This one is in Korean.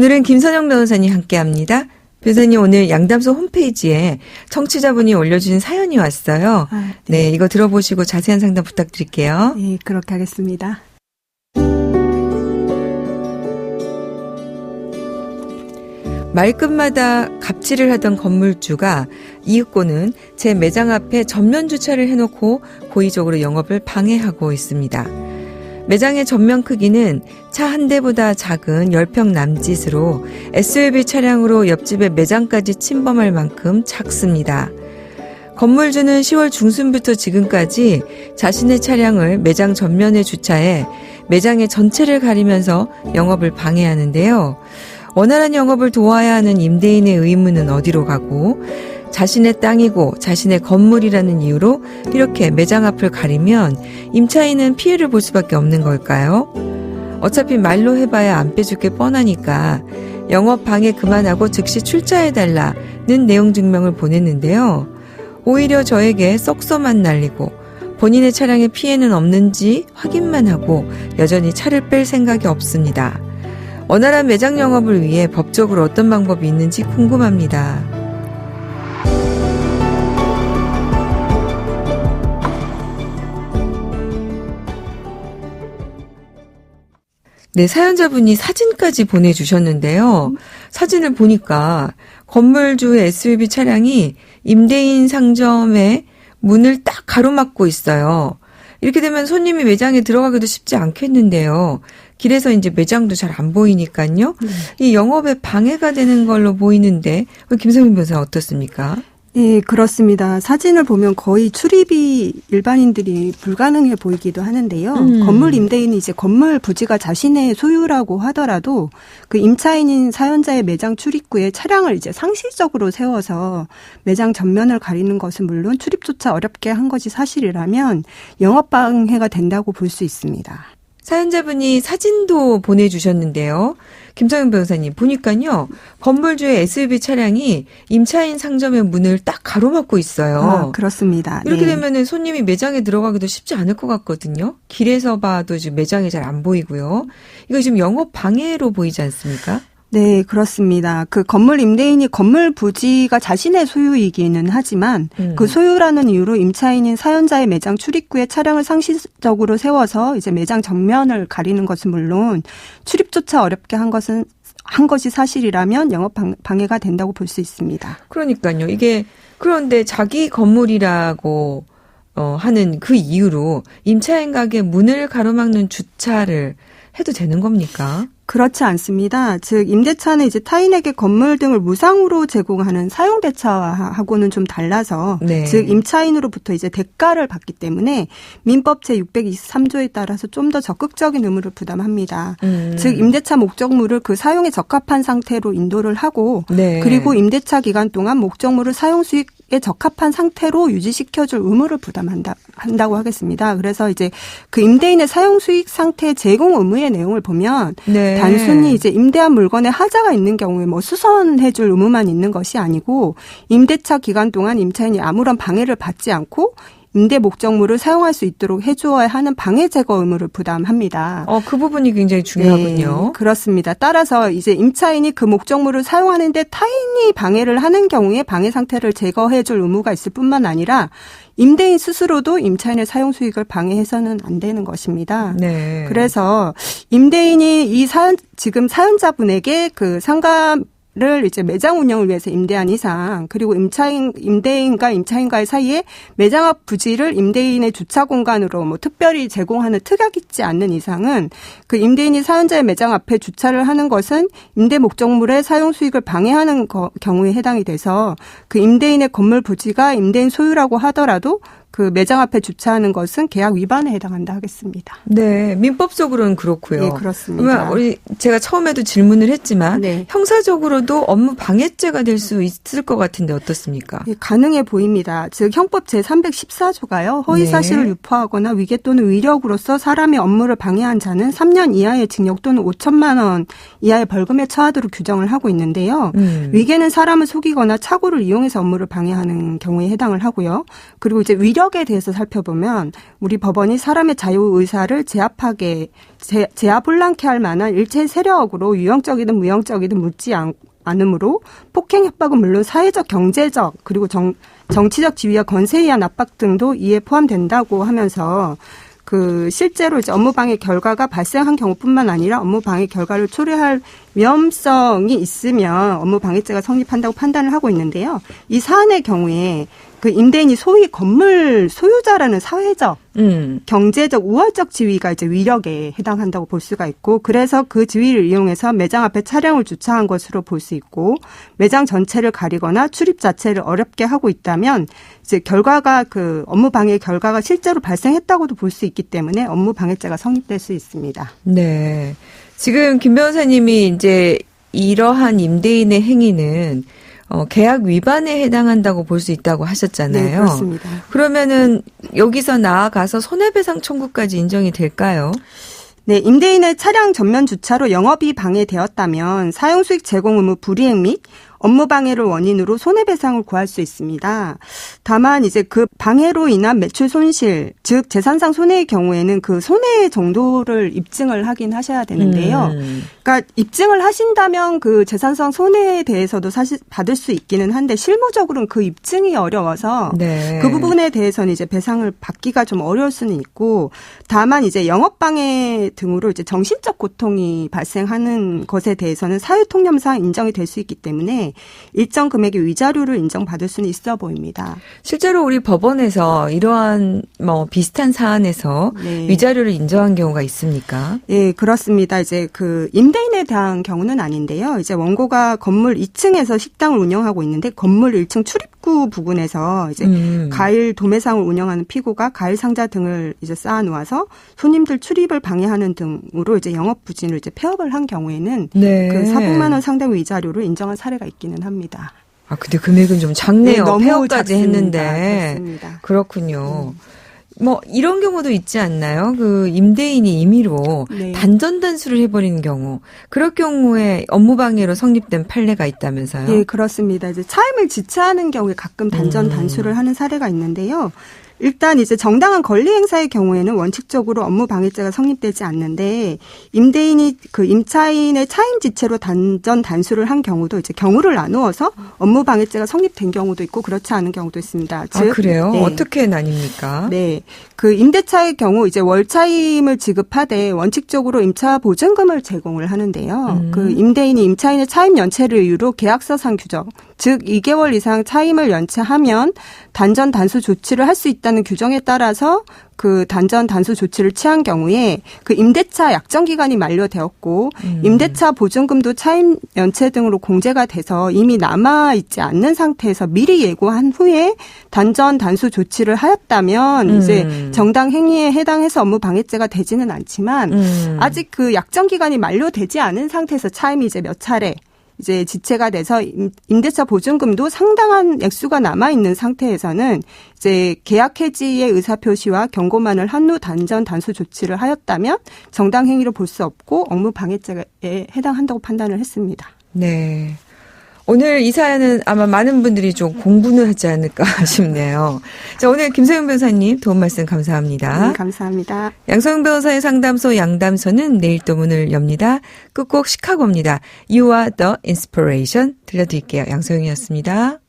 오늘은 김선영 변호사님 함께합니다. 변호사님, 오늘 양담소 홈페이지에 청취자분이 올려주신 사연이 왔어요. 네, 이거 들어보시고 자세한 상담 부탁드릴게요. 네, 그렇게 하겠습니다. 말끝마다 갑질을 하던 건물주가 이윽고는 제 매장 앞에 전면 주차를 해놓고 고의적으로 영업을 방해하고 있습니다. 매장의 전면 크기는 차 한 대보다 작은 10평 남짓으로 SUV 차량으로 옆집의 매장까지 침범할 만큼 작습니다. 건물주는 10월 중순부터 지금까지 자신의 차량을 매장 전면에 주차해 매장의 전체를 가리면서 영업을 방해하는데요. 원활한 영업을 도와야 하는 임대인의 의무는 어디로 가고 자신의 땅이고 자신의 건물이라는 이유로 이렇게 매장 앞을 가리면 임차인은 피해를 볼 수밖에 없는 걸까요? 어차피 말로 해봐야 안 빼줄 게 뻔하니까 영업 방해 그만하고 즉시 출자해달라는 내용 증명을 보냈는데요. 오히려 저에게 썩소만 날리고 본인의 차량에 피해는 없는지 확인만 하고 여전히 차를 뺄 생각이 없습니다. 원활한 매장 영업을 위해 법적으로 어떤 방법이 있는지 궁금합니다. 네, 사연자분이 사진까지 보내주셨는데요. 사진을 보니까 건물주의 SUV 차량이 임대인 상점의 문을 딱 가로막고 있어요. 이렇게 되면 손님이 매장에 들어가기도 쉽지 않겠는데요. 길에서 이제 매장도 잘 안 보이니까요. 이 영업에 방해가 되는 걸로 보이는데 김성민 변호사 어떻습니까? 네, 그렇습니다. 사진을 보면 거의 출입이 일반인들이 불가능해 보이기도 하는데요. 건물 임대인이 이제 건물 부지가 자신의 소유라고 하더라도 그 임차인인 사연자의 매장 출입구에 차량을 이제 상시적으로 세워서 매장 전면을 가리는 것은 물론 출입조차 어렵게 한 것이 사실이라면 영업방해가 된다고 볼 수 있습니다. 사연자분이 사진도 보내주셨는데요. 김성현 변호사님, 보니까요, 건물주의 SUV 차량이 임차인 상점의 문을 딱 가로막고 있어요. 그렇습니다. 이렇게 네. 되면은 손님이 매장에 들어가기도 쉽지 않을 것 같거든요. 길에서 봐도 지금 매장이 잘 안 보이고요. 이거 지금 영업 방해로 보이지 않습니까? 네, 그렇습니다. 그 건물 임대인이 건물 부지가 자신의 소유이기는 하지만 그 소유라는 이유로 임차인인 사연자의 매장 출입구에 차량을 상시적으로 세워서 이제 매장 정면을 가리는 것은 물론 출입조차 어렵게 한 것이 사실이라면 영업 방해가 된다고 볼 수 있습니다. 그러니까요. 이게 그런데 자기 건물이라고 하는 그 이유로 임차인 가게 문을 가로막는 주차를 해도 되는 겁니까? 그렇지 않습니다. 즉 임대차는 이제 타인에게 건물 등을 무상으로 제공하는 사용대차하고는 좀 달라서 네. 즉 임차인으로부터 이제 대가를 받기 때문에 민법 제623조에 따라서 좀 더 적극적인 의무를 부담합니다. 즉 임대차 목적물을 그 사용에 적합한 상태로 인도를 하고 네. 그리고 임대차 기간 동안 목적물을 사용 수익에 적합한 상태로 유지시켜줄 의무를 한다고 하겠습니다. 그래서 이제 그 임대인의 사용 수익 상태 제공 의무의 내용을 보면 네. 단순히 이제 임대한 물건에 하자가 있는 경우에 뭐 수선해줄 의무만 있는 것이 아니고 임대차 기간 동안 임차인이 아무런 방해를 받지 않고 임대 목적물을 사용할 수 있도록 해주어야 하는 방해 제거 의무를 부담합니다. 그 부분이 굉장히 중요하군요. 네, 그렇습니다. 따라서 이제 임차인이 그 목적물을 사용하는데 타인이 방해를 하는 경우에 방해 상태를 제거해줄 의무가 있을 뿐만 아니라 임대인 스스로도 임차인의 사용 수익을 방해해서는 안 되는 것입니다. 네. 그래서 임대인이 지금 사연자분에게 그 상가를 이제 매장 운영을 위해서 임대한 이상 그리고 임대인과 임차인과의 사이에 매장 앞 부지를 임대인의 주차 공간으로 뭐 특별히 제공하는 특약이 있지 않는 이상은 그 임대인이 사연자의 매장 앞에 주차를 하는 것은 임대 목적물의 사용 수익을 방해하는 경우에 해당이 돼서 그 임대인의 건물 부지가 임대인 소유라고 하더라도 그 매장 앞에 주차하는 것은 계약 위반에 해당한다 하겠습니다. 네, 민법적으로는 그렇고요. 네, 그렇습니다. 그러면 제가 처음에도 질문을 했지만 네. 형사적으로도 업무 방해죄가 될 수 있을 것 같은데 어떻습니까? 네, 가능해 보입니다. 즉 형법 제314조가요. 허위 사실을 유포하거나 위계 또는 위력으로서 사람의 업무를 방해한 자는 3년 이하의 징역 또는 5천만 원 이하의 벌금에 처하도록 규정을 하고 있는데요. 위계는 사람을 속이거나 착오를 이용해서 업무를 방해하는 경우에 해당을 하고요. 그리고 이제 위력 위력에 대해서 살펴보면 우리 법원이 사람의 자유의사를 제압 혼란케 할 만한 일체 세력으로 유형적이든 무형적이든 묻지 않으므로 폭행 협박은 물론 사회적, 경제적 그리고 정치적 지위와 권세에 의한 압박 등도 이에 포함된다고 하면서 실제로 이제 업무방해 결과가 발생한 경우뿐만 아니라 업무방해 결과를 초래할 위험성이 있으면 업무방해죄가 성립한다고 판단을 하고 있는데요. 이 사안의 경우에 임대인이 소위 건물 소유자라는 사회적, 경제적, 우월적 지위가 이제 위력에 해당한다고 볼 수가 있고, 그래서 그 지위를 이용해서 매장 앞에 차량을 주차한 것으로 볼 수 있고, 매장 전체를 가리거나 출입 자체를 어렵게 하고 있다면, 이제 결과가 업무방해 결과가 실제로 발생했다고도 볼 수 있기 때문에 업무방해죄가 성립될 수 있습니다. 네. 지금 김 변호사님이 이제 이러한 임대인의 행위는 계약 위반에 해당한다고 볼 수 있다고 하셨잖아요. 네, 그렇습니다. 그러면은 여기서 나아가서 손해배상 청구까지 인정이 될까요? 네, 임대인의 차량 전면 주차로 영업이 방해되었다면 사용수익 제공 의무 불이행 및 업무방해를 원인으로 손해배상을 구할 수 있습니다. 다만 이제 그 방해로 인한 매출 손실, 즉 재산상 손해의 경우에는 그 손해 정도를 입증을 하긴 하셔야 되는데요. 그러니까 입증을 하신다면 그 재산상 손해에 대해서도 사실 받을 수 있기는 한데 실무적으로는 그 입증이 어려워서 네. 그 부분에 대해서는 이제 배상을 받기가 좀 어려울 수는 있고, 다만 이제 영업방해 등으로 이제 정신적 고통이 발생하는 것에 대해서는 사회통념상 인정이 될 수 있기 때문에 일정 금액의 위자료를 인정받을 수는 있어 보입니다. 실제로 우리 법원에서 이러한 비슷한 사안에서 네. 위자료를 인정한 경우가 있습니까? 예, 그렇습니다. 이제 임대인에 대한 경우는 아닌데요. 이제 원고가 건물 2층에서 식당을 운영하고 있는데 건물 1층 출입구 부근에서 이제 과일 도매상을 운영하는 피고가 과일 상자 등을 이제 쌓아 놓아서 손님들 출입을 방해하는 등으로 이제 영업 부진을 이제 폐업을 한 경우에는 네. 400만 원 상당 위자료를 인정한 사례가 있기는 합니다. 아, 근데 금액은 좀 작네요. 네, 너무 폐업까지 작습니다. 했는데. 그렇습니다. 그렇군요. 이런 경우도 있지 않나요? 임대인이 임의로 네. 단전단수를 해버리는 경우. 그럴 경우에 업무방해로 성립된 판례가 있다면서요? 네, 그렇습니다. 이제 차임을 지체하는 경우에 가끔 단전 단수를 하는 사례가 있는데요. 일단 이제 정당한 권리 행사의 경우에는 원칙적으로 업무방해죄가 성립되지 않는데, 임대인이 임차인의 차임 지체로 단전 단수를 한 경우도 이제 경우를 나누어서 업무방해죄가 성립된 경우도 있고 그렇지 않은 경우도 있습니다. 아, 그래요? 네. 어떻게 나뉩니까? 네. 임대차의 경우 이제 월차임을 지급하되 원칙적으로 임차 보증금을 제공을 하는데요. 임대인이 임차인의 차임 연체를 이유로 계약서상 규정, 즉 2개월 이상 차임을 연체하면 단전 단수 조치를 할 수 있다는 규정에 따라서 단전 단수 조치를 취한 경우에 임대차 약정 기간이 만료되었고 임대차 보증금도 차임 연체 등으로 공제가 돼서 이미 남아 있지 않는 상태에서 미리 예고한 후에 단전 단수 조치를 하였다면 이제 정당 행위에 해당해서 업무 방해죄가 되지는 않지만 아직 약정 기간이 만료되지 않은 상태에서 차임이 이제 몇 차례 이제 지체가 돼서 임대차 보증금도 상당한 액수가 남아 있는 상태에서는 이제 계약 해지의 의사 표시와 경고만을 한 후 단전 단수 조치를 하였다면 정당 행위로 볼 수 없고 업무 방해죄에 해당한다고 판단을 했습니다. 네. 오늘 이 사연은 아마 많은 분들이 좀 공부는 하지 않을까 싶네요. 자, 오늘 김소영 변호사님 도움 말씀 감사합니다. 네, 감사합니다. 양소영 변호사의 상담소 양담소는 내일 또 문을 엽니다. 끝곡 시카고입니다. You are the inspiration 들려드릴게요. 양소영이었습니다.